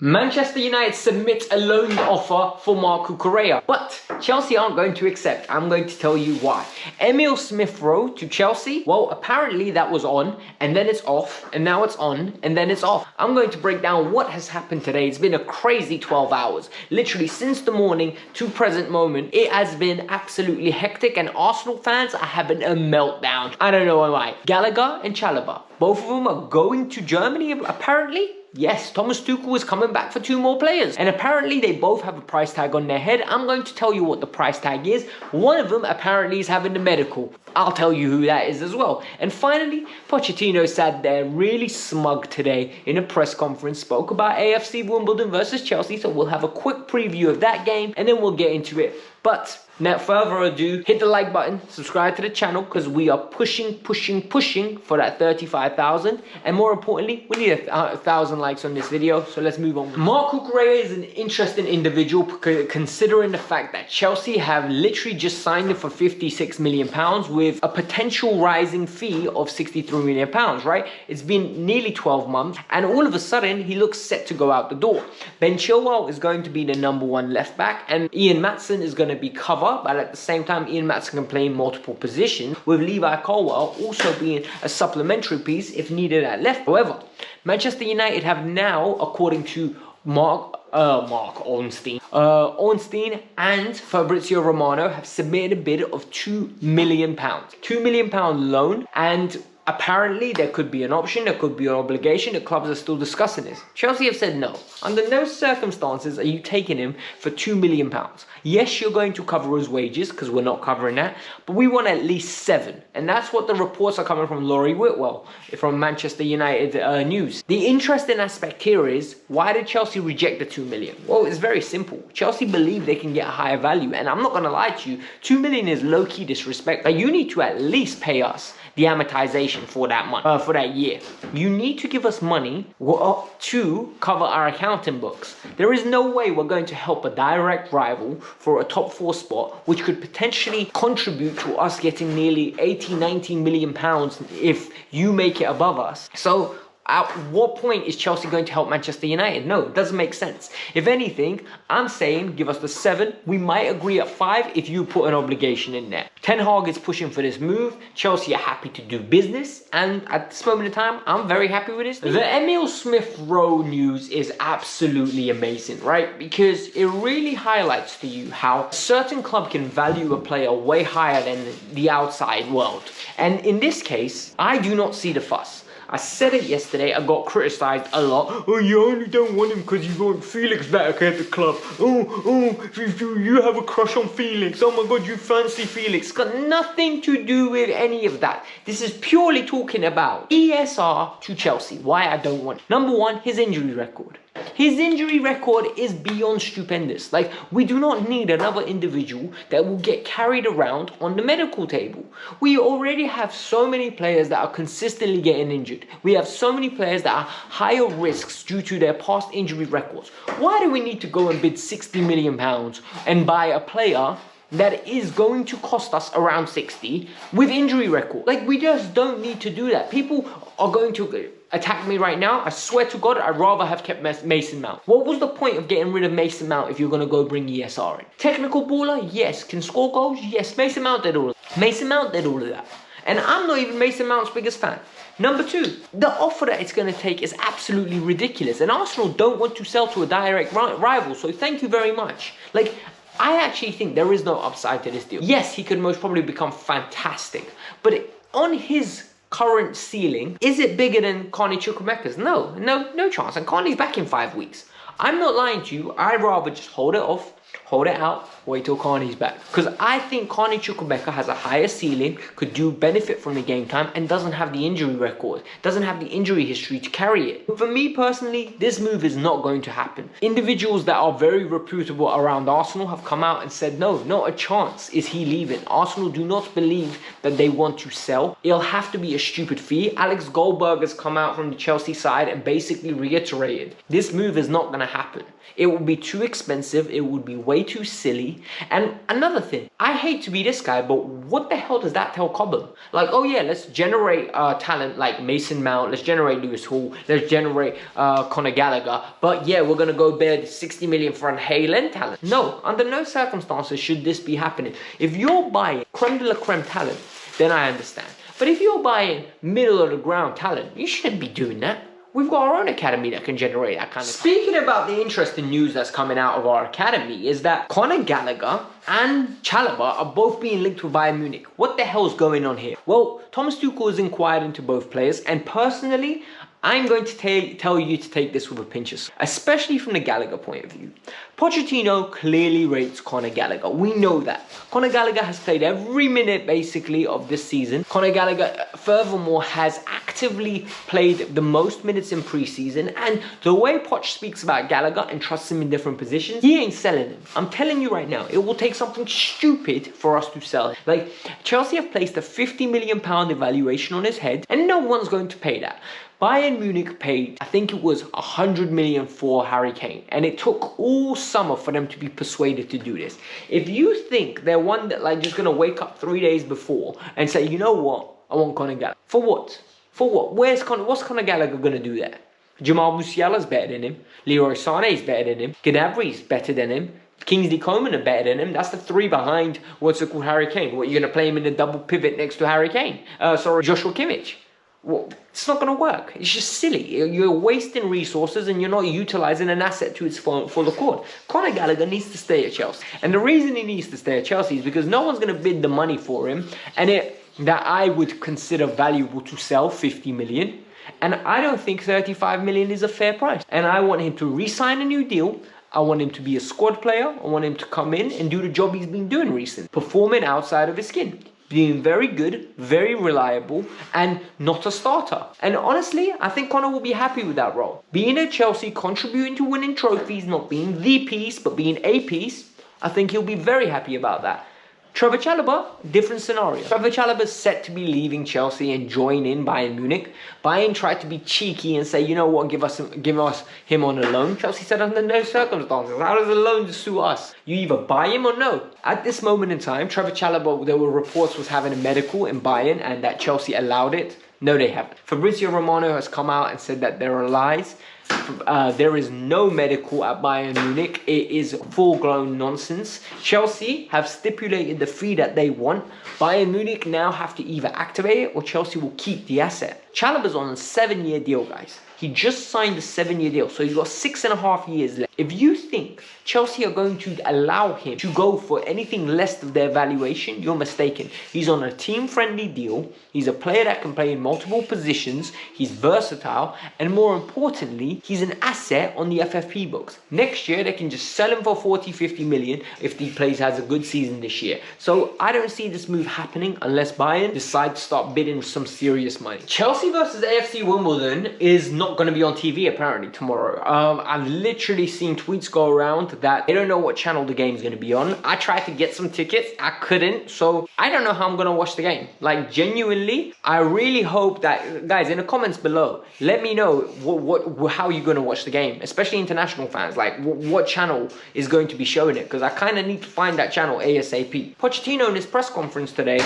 Manchester United submits a loan offer for Cucurella, but Chelsea aren't going to accept. I'm going to tell you why. Emile Smith-Rowe to Chelsea, well, apparently that was on, and then it's off, and now it's on, and then it's off. I'm going to break down what has happened today. It's been a crazy 12 hours. Literally, since the morning to present moment, it has been absolutely hectic, and Arsenal fans are having a meltdown. I don't know why. Gallagher and Chalobah, both of them are going to Germany, apparently. Yes, Thomas Tuchel is coming back for 2 more players. And apparently they both have a price tag on their head. I'm going to tell you what the price tag is. One of them apparently is having the medical. I'll tell you who that is as well. And finally, Pochettino sat there really smug today in a press conference, spoke about AFC Wimbledon versus Chelsea. So we'll have a quick preview of that game and then we'll get into it. But without further ado, hit the like button, subscribe to the channel because we are pushing for that 35,000. And more importantly, we need 1,000 likes on this video. So let's move on. Cucurella is an interesting individual considering the fact that Chelsea have literally just signed him for £56 million with a potential rising fee of £63 million, right? It's been nearly 12 months and all of a sudden he looks set to go out the door. Ben Chilwell is going to be the #1 left back and Ian Maatsen is going to be cover, but at the same time Ian Maatsen can play in multiple positions, with Levi Colwill also being a supplementary piece if needed at left. However, Manchester United have now, according to Ornstein and Fabrizio Romano, have submitted a bid of £2 million. £2 million loan, and apparently there could be an option, there could be an obligation. The clubs are still discussing this. Chelsea have said no. Under no circumstances are you taking him for £2 million. Yes, you're going to cover his wages because we're not covering that, but we want at least 7. And that's what the reports are coming from Laurie Whitwell from Manchester United News. The interesting aspect here is, why did Chelsea reject the 2 million? Well, it's very simple. Chelsea believe they can get a higher value. And I'm not going to lie to you, 2 million is low-key disrespect. Like, you need to at least pay us the amortization for that month, for that year. You need to give us money to cover our accounting books. There is no way we're going to help a direct rival for a top 4 spot, which could potentially contribute to us getting nearly 80-90 million pounds if you make it above us. So at what point is Chelsea going to help Manchester United? No, it doesn't make sense. If anything, I'm saying give us the 7. We might agree at 5 if you put an obligation in there. Ten Hag is pushing for this move. Chelsea are happy to do business. And at this moment in time, I'm very happy with this. The Emile Smith-Rowe news is absolutely amazing, right? Because it really highlights to you how a certain club can value a player way higher than the outside world. And in this case, I do not see the fuss. I said it yesterday, I got criticised a lot. Oh, you only don't want him because you want Felix back at the club. You have a crush on Felix. Oh my God, you fancy Felix. It's got nothing to do with any of that. This is purely talking about ESR to Chelsea. Why I don't want it. #1, his injury record. His injury record is beyond stupendous. Like, we do not need another individual that will get carried around on the medical table. We already have so many players that are consistently getting injured. We have so many players that are higher risks due to their past injury records. Why do we need to go and bid £60 million and buy a player that is going to cost us around 60 with injury record? Like, we just don't need to do that. People are going to attack me right now. I swear to God, I'd rather have kept Mason Mount. What was the point of getting rid of Mason Mount if you're going to go bring ESR in? Technical baller? Yes. Can score goals? Yes. Mason Mount did all of that. Mason Mount did all of that. And I'm not even Mason Mount's biggest fan. #2, the offer that it's going to take is absolutely ridiculous. And Arsenal don't want to sell to a direct rival. So thank you very much. Like, I actually think there is no upside to this deal. Yes, he could most probably become fantastic. But on his current ceiling, is it bigger than Conor Chukwuemeka's? No chance. And Connor's back in 5 weeks. I'm not lying to you. I'd rather just hold it off, hold it out, wait till Connor's back. Because I think Conor Chukwuemeka has a higher ceiling, could do benefit from the game time, and doesn't have the injury record, doesn't have the injury history to carry it. For me personally, this move is not going to happen. Individuals that are very reputable around Arsenal have come out and said, no, not a chance is he leaving. Arsenal do not believe that they want to sell. It'll have to be a stupid fee. Alex Goldberg has come out from the Chelsea side and basically reiterated, this move is not going to happen. It will be too expensive, it would be way way too silly. And another thing, I hate to be this guy, but what the hell does that tell Cobham? Like, oh yeah, let's generate talent like Mason Mount, let's generate Lewis Hall, let's generate Conor Gallagher, but yeah, we're gonna go bid 60 million for an Haaland talent. No, under no circumstances should this be happening. If you're buying creme de la creme talent, then I understand. But if you're buying middle of the ground talent, you shouldn't be doing that. We've got our own academy that can generate that kind of... Speaking about the interesting news that's coming out of our academy is that Conor Gallagher and Chalobah are both being linked with Bayern Munich. What the hell's going on here? Well, Thomas Tuchel has inquired into both players, and personally, I'm going to tell you to take this with a pinch of salt, especially from the Gallagher point of view. Pochettino clearly rates Conor Gallagher. We know that. Conor Gallagher has played every minute, basically, of this season. Conor Gallagher, furthermore, has actively played the most minutes in pre-season. And the way Poch speaks about Gallagher and trusts him in different positions, he ain't selling him. I'm telling you right now, it will take something stupid for us to sell him. Like, Chelsea have placed a £50 million evaluation on his head, and no one's going to pay that. Bayern Munich paid, I think it was 100 million for Harry Kane, and it took all summer for them to be persuaded to do this. If you think they're one that like just gonna wake up 3 days before and say, you know what, I want Conor Gallagher. For what? For what? What's Conor Gallagher gonna do there? Jamal Musiala's better than him. Leroy Sané's better than him. Gnabry's better than him. Kingsley Coman are better than him. That's the three behind what's it called, Harry Kane. What, you're gonna play him in a double pivot next to Harry Kane? Joshua Kimmich. Well, it's not going to work. It's just silly. You're wasting resources and you're not utilising an asset to its full accord. Conor Gallagher needs to stay at Chelsea. And the reason he needs to stay at Chelsea is because no one's going to bid the money for him. And that I would consider valuable to sell 50 million. And I don't think 35 million is a fair price. And I want him to re-sign a new deal. I want him to be a squad player. I want him to come in and do the job he's been doing recently. Performing outside of his skin. Being very good, very reliable, and not a starter. And honestly, I think Conor will be happy with that role. Being at Chelsea, contributing to winning trophies, not being the piece, but being a piece, I think he'll be very happy about that. Trevor Chalobah, different scenario. Trevor Chalobah is set to be leaving Chelsea and join in Bayern Munich. Bayern tried to be cheeky and say, you know what, give us him on a loan. Chelsea said under no circumstances. How does a loan suit us? You either buy him or no. At this moment in time, Trevor Chalobah, there were reports was having a medical in Bayern and that Chelsea allowed it. No, they haven't. Fabrizio Romano has come out and said that there are lies. There is no medical at Bayern Munich. It is full-blown nonsense. Chelsea have stipulated the fee that they want. Bayern Munich now have to either activate it or Chelsea will keep the asset. Chalobah's on a 7-year deal, guys. He just signed a 7-year deal, so he's got 6.5 years left. If you think Chelsea are going to allow him to go for anything less of their valuation, you're mistaken. He's on a team-friendly deal. He's a player that can play in multiple positions. He's versatile. And more importantly, he's an asset on the FFP books. Next year, they can just sell him for 40, 50 million if he has a good season this year. So I don't see this move happening unless Bayern decide to start bidding some serious money. Chelsea versus AFC Wimbledon is not going to be on TV apparently tomorrow. I've literally seen tweets go around that they don't know what channel the game is going to be on. I tried to get some tickets, I couldn't, so I don't know how I'm going to watch the game. Like, genuinely, I really hope that, guys, in the comments below, let me know how you're going to watch the game, especially international fans. Like, what channel is going to be showing it, because I kind of need to find that channel ASAP. Pochettino in his press conference today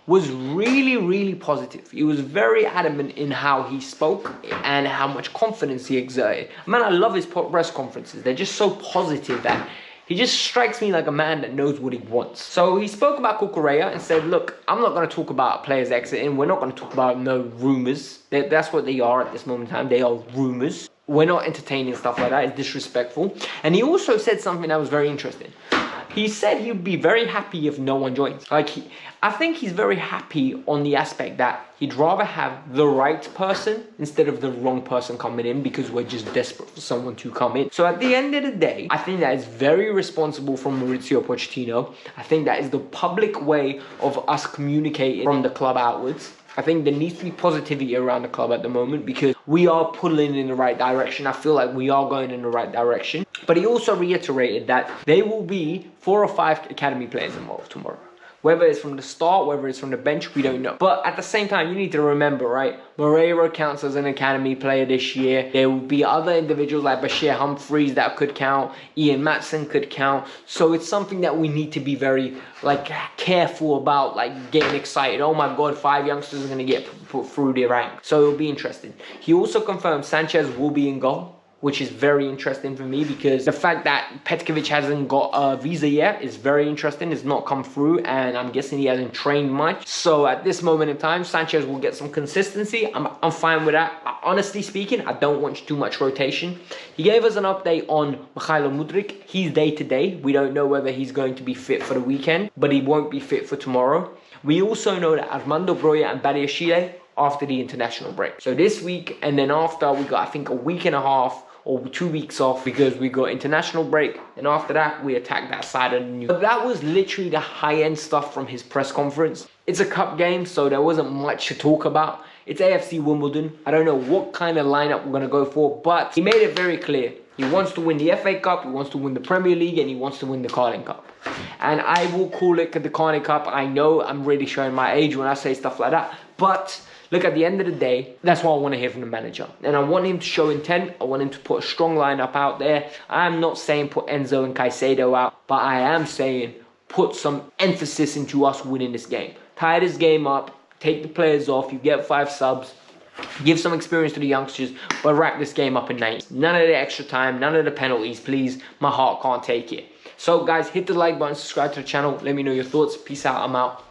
was really positive. He was very adamant in how he spoke and how much confidence he exerted. Man, I love his press conferences. They're just so positive that he just strikes me like a man that knows what he wants. So he spoke about Cucurella and said, look, I'm not going to talk about players exiting. We're not going to talk about no rumours. That's what they are at this moment in time. They are rumours. We're not entertaining stuff like that. It's disrespectful. And he also said something that was very interesting. He said he'd be very happy if no one joins. I think he's very happy on the aspect that he'd rather have the right person instead of the wrong person coming in, because we're just desperate for someone to come in. So at the end of the day, I think that is very responsible from Mauricio Pochettino. I think that is the public way of us communicating from the club outwards. I think there needs to be positivity around the club at the moment because we are pulling in the right direction. I feel like we are going in the right direction. But he also reiterated that there will be 4 or 5 academy players involved tomorrow. Whether it's from the start, whether it's from the bench, we don't know. But at the same time, you need to remember, right? Moreira counts as an academy player this year. There will be other individuals like Bashir Humphreys that could count. Ian Matson could count. So it's something that we need to be very careful about, getting excited. Oh my God, 5 youngsters are going to get put through the rank. So it'll be interesting. He also confirmed Sanchez will be in goal, which is very interesting for me, because the fact that Petkovic hasn't got a visa yet is very interesting. It's not come through, and I'm guessing he hasn't trained much. So at this moment in time, Sanchez will get some consistency. I'm fine with that. Honestly speaking, I don't want too much rotation. He gave us an update on Mikhailo Mudryk. He's day to day. We don't know whether he's going to be fit for the weekend, but he won't be fit for tomorrow. We also know that Armando Broja and Badiashile after the international break. So this week and then after, we got, I think, a week and a half or 2 weeks off, because we got international break, and after that we attack that side of the news. But that was literally the high-end stuff from his press conference. It's a cup game, so there wasn't much to talk about. It's AFC Wimbledon. I don't know what kind of lineup we're going to go for, but he made it very clear. He wants to win the FA Cup, he wants to win the Premier League, and he wants to win the Carling Cup. And I will call it the Carling Cup. I know I'm really showing my age when I say stuff like that, but look, at the end of the day, that's what I want to hear from the manager. And I want him to show intent. I want him to put a strong lineup out there. I'm not saying put Enzo and Caicedo out, but I am saying put some emphasis into us winning this game. Tie this game up, take the players off, you get 5 subs, give some experience to the youngsters, but wrap this game up in 90. None of the extra time, none of the penalties, please. My heart can't take it. So guys, hit the like button, subscribe to the channel. Let me know your thoughts. Peace out, I'm out.